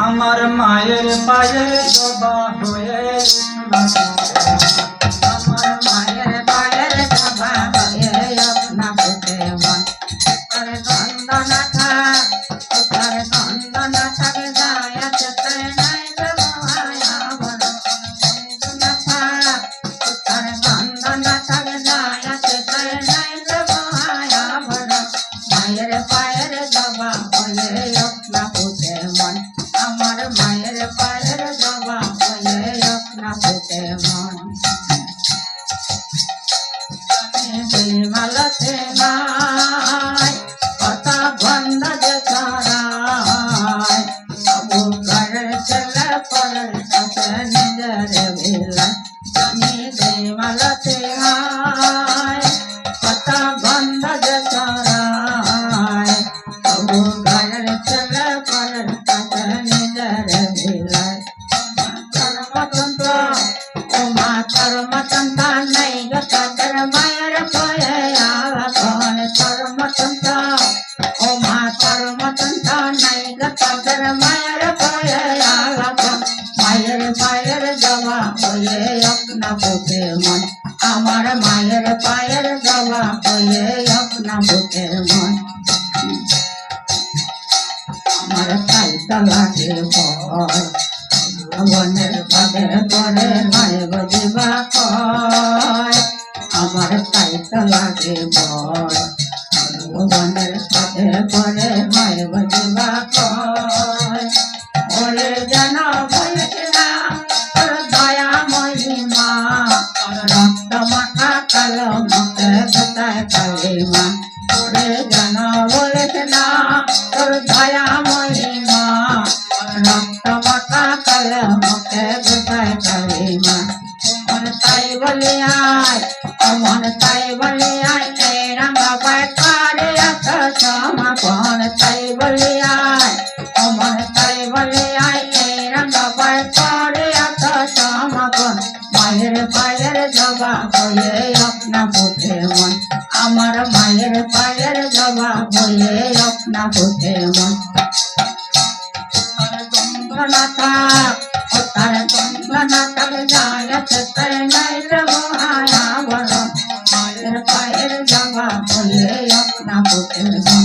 আমার মায়ের পায়ে জবা হয়ে আমার মায়ের পায়ের জবা হয়ে আপনা বুকে মন তার গন্ধনা থাক তার গন্ধনা থাক যায়াত তার নাই জবায়া বড় গন্ধনা থাক তার গন্ধনা থাক যায়াত তার নাই জবায়া বড় মায়ের পায়ের জবা হয়ে আপনা বুকে মন আমার মায়ের পায়ের জবা হয়ে আপনা বুকে মন মালতে নাই কথা বন্ধ যে করায় সবু ঘরের ছেলে পরের সাথে নিজের ভিলা জানি দে মালতে নাই কথা বন্ধ যে করায় সবু ঘরের ছেলে পরের সাথে নিজের ভিলা মাতার মতন্ত নাই গো তাদের মায়ের পায়ে আলাপন তোর মতন্ত ও মাতার মতন্ত নাই গো তাদের মায়ের পায়ে আলাপন মায়ের পায়ের জবা হয়ে আপনা বুকে মন আমার মায়ের পায়ের জবা হয়ে আপনা বুকে মন আমার তাইটা লাগে ভয় বনের পাদের পরে মায়ে বজিবা কয় আমার তাইটা লাগে ভয় বনের পাদের পরে মায়ে বজিবা কয় ওরে যেন বলে না তোর দয়া মহিমা তোর রক্ত মাখা কালো মুখে কোথায় কালিমা ওরে যেন বলে না তোর দয়া মহিমা রক্ত মাখা কালো মুখে কোথায় কালিমা মন তাই বলে আয় মন তাই বলে আয় এই রাঙা পায়খারে এত সমাপন তাই বলে আয় মন তাই বলে আয় এই রাঙা পায়খারে এত সমাপন মায়ের পায়ের জবা হয়ে আপনা বুকে মন আমার মায়ের পায়ের জবা হয়ে আপনা বুকে মন গন্ধনা থাক তার গন্ধনা থাক যায়াত তার নাই জবায়া বড় মায়ের পায়ের জবা হয়ে আপনা বুকে মন